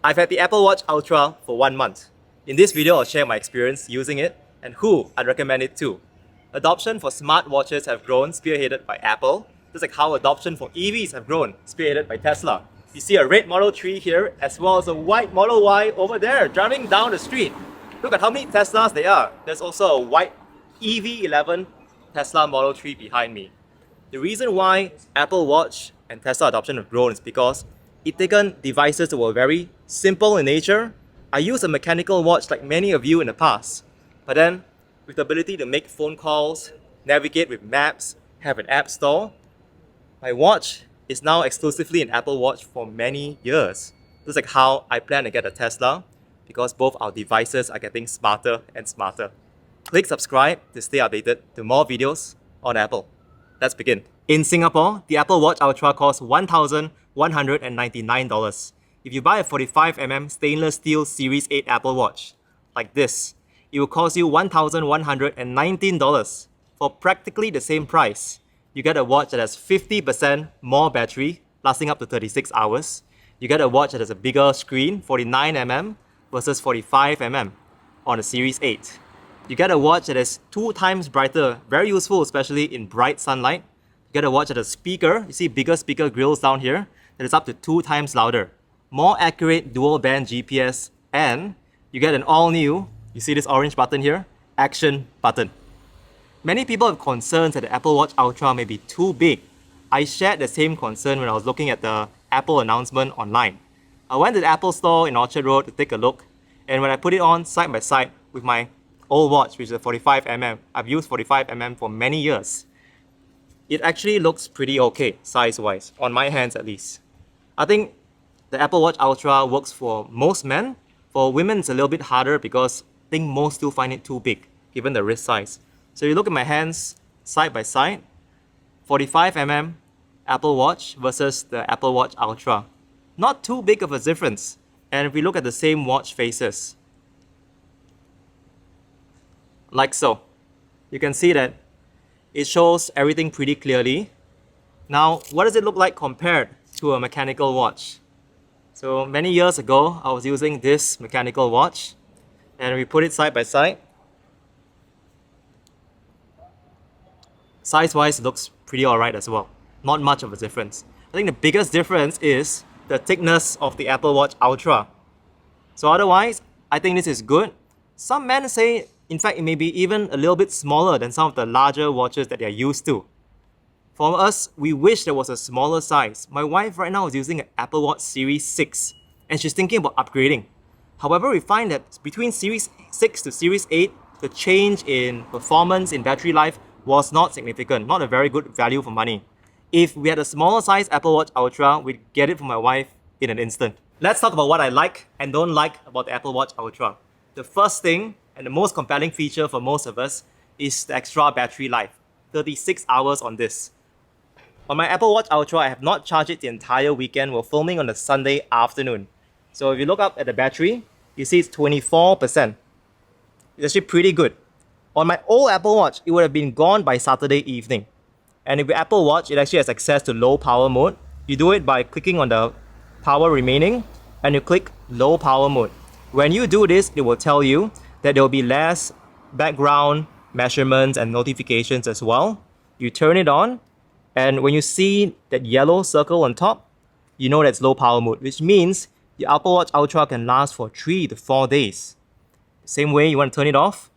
I've had the Apple Watch Ultra for 1 month. In this video, I'll share my experience using it and who I'd recommend it to. Adoption for smartwatches have grown, spearheaded by Apple, just like how adoption for EVs have grown, spearheaded by Tesla. You see a red Model 3 here, as well as a white Model Y over there, driving down the street. Look at how many Teslas there are. There's also a white EV11 Tesla Model 3 behind me. The reason why Apple Watch and Tesla adoption have grown is because it's taken devices that were very simple in nature. I used a mechanical watch like many of you in the past, but then with the ability to make phone calls, navigate with maps, have an app store, my watch is now exclusively an Apple Watch for many years. Just like how I plan to get a Tesla, because both our devices are getting smarter and smarter. Click subscribe to stay updated to more videos on Apple. Let's begin. In Singapore, the Apple Watch Ultra costs $1,199. If you buy a 45mm stainless steel Series 8 Apple Watch, like this, it will cost you $1,119. For practically the same price, you get a watch that has 50% more battery, lasting up to 36 hours. You get a watch that has a bigger screen, 49mm versus 45mm on a Series 8. You get a watch that is 2 times brighter, very useful especially in bright sunlight. You get a watch that has a speaker, you see bigger speaker grills down here, that is up to 2 times louder. More accurate dual band GPS, and you get an all new, you see this orange button here, action button. Many people have concerns that the Apple Watch Ultra may be too big. I shared the same concern when I was looking at the Apple announcement online. I went to the Apple store in Orchard Road to take a look, and when I put it on side by side with my old watch, which is a 45mm, I've used 45mm for many years, it actually looks pretty okay size-wise, on my hands at least. I think the Apple Watch Ultra works for most men. For women, it's a little bit harder because I think most still find it too big, given the wrist size. So you look at my hands side by side, 45mm Apple Watch versus the Apple Watch Ultra. Not too big of a difference. And if we look at the same watch faces, like so, you can see that it shows everything pretty clearly. Now, what does it look like compared to a mechanical watch? So many years ago, I was using this mechanical watch, and we put it side by side. Size-wise, it looks pretty alright as well. Not much of a difference. I think the biggest difference is the thickness of the Apple Watch Ultra. So otherwise, I think this is good. Some men say, in fact, it may be even a little bit smaller than some of the larger watches that they're used to. For us, we wish there was a smaller size. My wife right now is using an Apple Watch Series 6, and she's thinking about upgrading. However, we find that between Series 6 to Series 8, the change in performance, in battery life, was not significant, not a very good value for money. If we had a smaller size Apple Watch Ultra, we'd get it for my wife in an instant. Let's talk about what I like and don't like about the Apple Watch Ultra. The first thing, and the most compelling feature for most of us, is the extra battery life. 36 hours on this. On my Apple Watch Ultra, I have not charged it the entire weekend. We're filming on a Sunday afternoon. So if you look up at the battery, you see it's 24%. It's actually pretty good. On my old Apple Watch, it would have been gone by Saturday evening. And if your Apple Watch, it actually has access to low power mode. You do it by clicking on the power remaining, and you click low power mode. When you do this, it will tell you that there will be less background measurements and notifications as well. You turn it on, and when you see that yellow circle on top, you know that's low power mode, which means your Apple Watch Ultra can last for 3 to 4 days. Same way, you want to turn it off,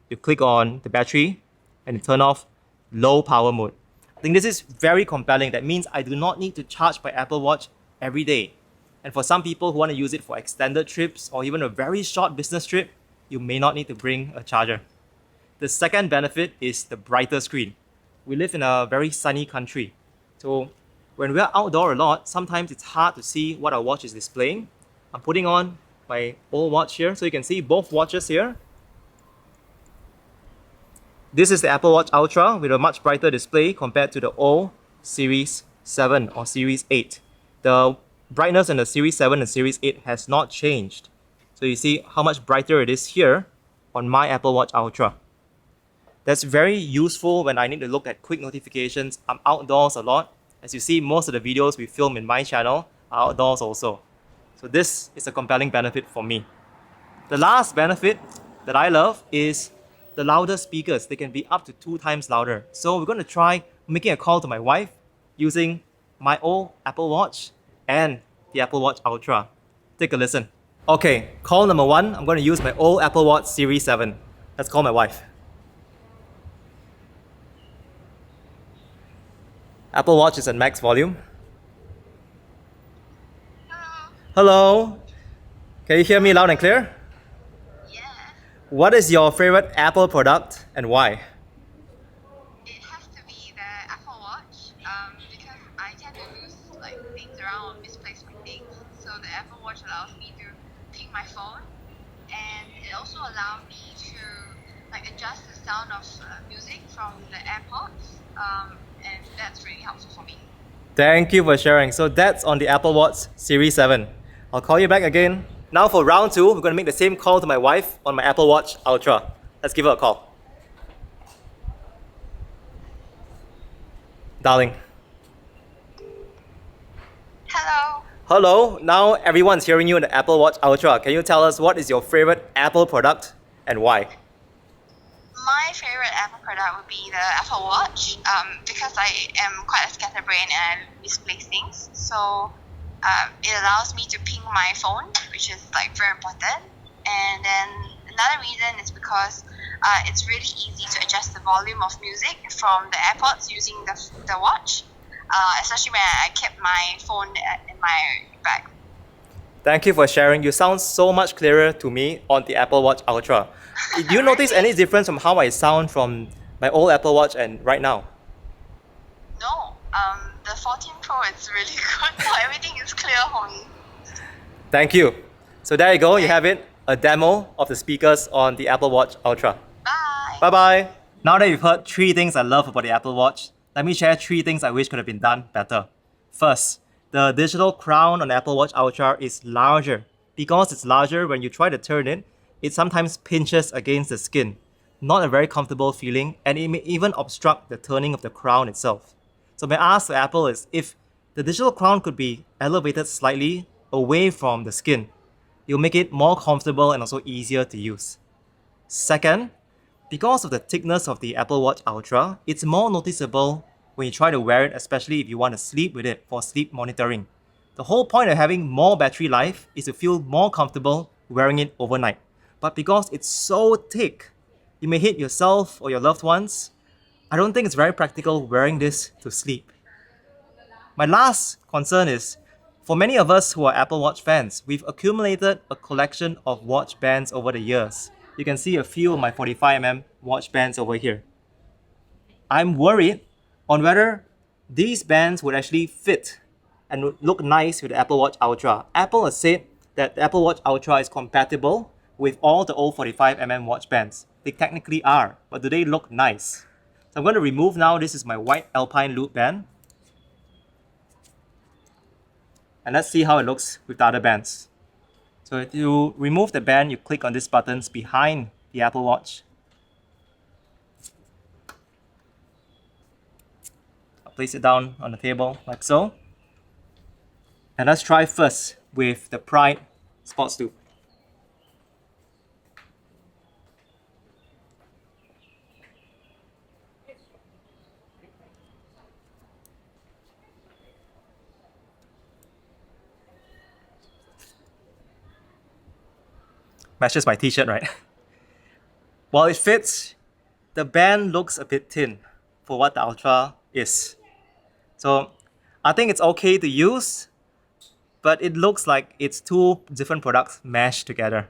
you click on the battery and you turn off low power mode. I think this is very compelling. That means I do not need to charge my Apple Watch every day. And for some people who want to use it for extended trips or even a very short business trip, you may not need to bring a charger. The second benefit is the brighter screen. We live in a very sunny country. So when we're outdoor a lot, sometimes it's hard to see what our watch is displaying. I'm putting on my old watch here, so you can see both watches here. This is the Apple Watch Ultra with a much brighter display compared to the old Series 7 or Series 8. The brightness in the Series 7 and Series 8 has not changed. So you see how much brighter it is here on my Apple Watch Ultra. That's very useful when I need to look at quick notifications. I'm outdoors a lot. As you see, most of the videos we film in my channel are outdoors also. So this is a compelling benefit for me. The last benefit that I love is the louder speakers. They can be up to 2 times louder. So we're going to try making a call to my wife using my old Apple Watch and the Apple Watch Ultra. Take a listen. Okay, call number 1. I'm going to use my old Apple Watch Series 7. Let's call my wife. Apple Watch is at max volume. Hello. Can you hear me loud and clear? Yeah, What is your favorite Apple product and why? it has to be the Apple Watch because I tend to lose things around, misplace my things. So the Apple Watch allows me to ping my phone, and it also allows me to adjust the sound of music from the AirPods, and that's really helpful for me. Thank you for sharing. So that's on the Apple Watch Series 7. I'll call you back again. Now for round 2, we're going to make the same call to my wife on my Apple Watch Ultra. Let's give her a call. Darling. Hello. Hello. Now everyone's hearing you on the Apple Watch Ultra. Can you tell us what is your favorite Apple product and why? My favorite Apple product would be the Apple Watch because I am quite a scatterbrain and I misplace things. So it allows me to ping my phone, which is very important. And then another reason is because it's really easy to adjust the volume of music from the AirPods using the watch, especially when I kept my phone in my bag. Thank you for sharing. You sound so much clearer to me on the Apple Watch Ultra. Do you notice any difference from how I sound from my old Apple Watch and right now? No, the 14 Pro is really good, so everything is clear for me. Thank you. So there you go, you have it, a demo of the speakers on the Apple Watch Ultra. Bye. Bye-bye. Now that you've heard 3 things I love about the Apple Watch, let me share 3 things I wish could have been done better. First, the digital crown on the Apple Watch Ultra is larger. Because it's larger, when you try to turn it, it sometimes pinches against the skin. Not a very comfortable feeling, and it may even obstruct the turning of the crown itself. So my ask to Apple is if the digital crown could be elevated slightly away from the skin, it'll make it more comfortable and also easier to use. Second, because of the thickness of the Apple Watch Ultra, it's more noticeable when you try to wear it, especially if you want to sleep with it for sleep monitoring. The whole point of having more battery life is to feel more comfortable wearing it overnight. But because it's so thick, you may hit yourself or your loved ones. I don't think it's very practical wearing this to sleep. My last concern is, for many of us who are Apple Watch fans, we've accumulated a collection of watch bands over the years. You can see a few of my 45mm watch bands over here. I'm worried on whether these bands would actually fit and would look nice with the Apple Watch Ultra. Apple has said that the Apple Watch Ultra is compatible with all the old 45mm watch bands. They technically are, but do they look nice? So I'm going to remove now, this is my white Alpine loop band. And let's see how it looks with the other bands. So if you remove the band, you click on these buttons behind the Apple Watch. I'll place it down on the table like so. And let's try first with the Pride Sports Loop. Matches my t-shirt, right? While it fits, the band looks a bit thin for what the Ultra is. So I think it's okay to use, but it looks like it's 2 different products mashed together.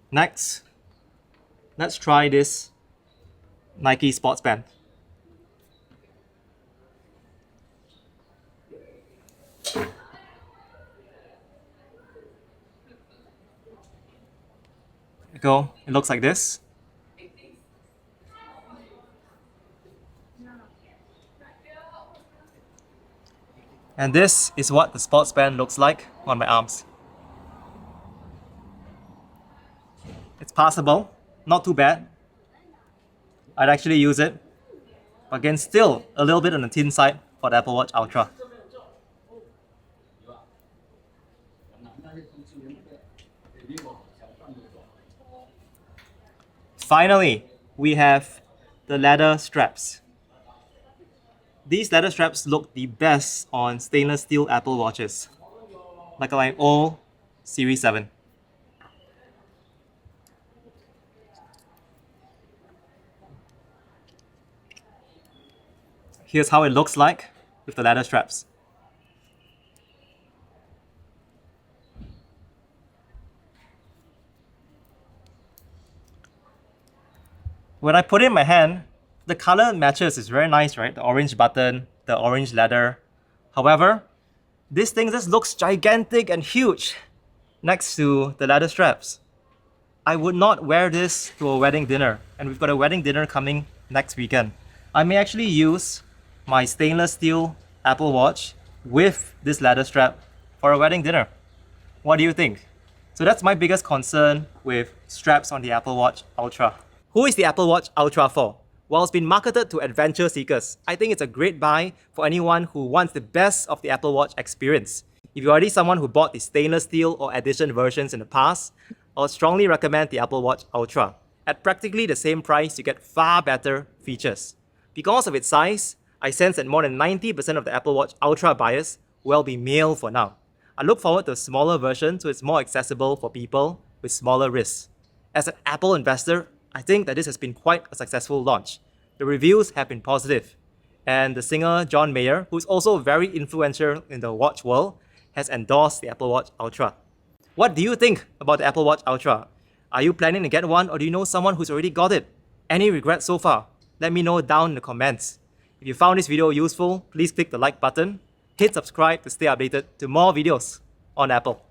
Next, let's try this Nike sports band. Go. It looks like this. And this is what the sports band looks like on my arms. It's passable, not too bad. I'd actually use it, But again, still a little bit on the thin side for the Apple Watch Ultra. Finally, we have the leather straps. These leather straps look the best on stainless steel Apple Watches, like my old Series 7. Here's how it looks like with the leather straps. When I put it in my hand, the color matches. It's very nice, right? The orange button, the orange leather. However, this thing just looks gigantic and huge next to the leather straps. I would not wear this to a wedding dinner, and we've got a wedding dinner coming next weekend. I may actually use my stainless steel Apple Watch with this leather strap for a wedding dinner. What do you think? So that's my biggest concern with straps on the Apple Watch Ultra. Who is the Apple Watch Ultra for? Well, it's been marketed to adventure seekers. I think it's a great buy for anyone who wants the best of the Apple Watch experience. If you're already someone who bought the stainless steel or edition versions in the past, I would strongly recommend the Apple Watch Ultra. At practically the same price, you get far better features. Because of its size, I sense that more than 90% of the Apple Watch Ultra buyers will be male for now. I look forward to a smaller version so it's more accessible for people with smaller wrists. As an Apple investor, I think that this has been quite a successful launch. The reviews have been positive, and the singer John Mayer, who's also very influential in the watch world, has endorsed the Apple Watch Ultra. What do you think about the Apple Watch Ultra? Are you planning to get one, or do you know someone who's already got it? Any regrets so far? Let me know down in the comments. If you found this video useful, please click the like button, hit subscribe to stay updated to more videos on Apple.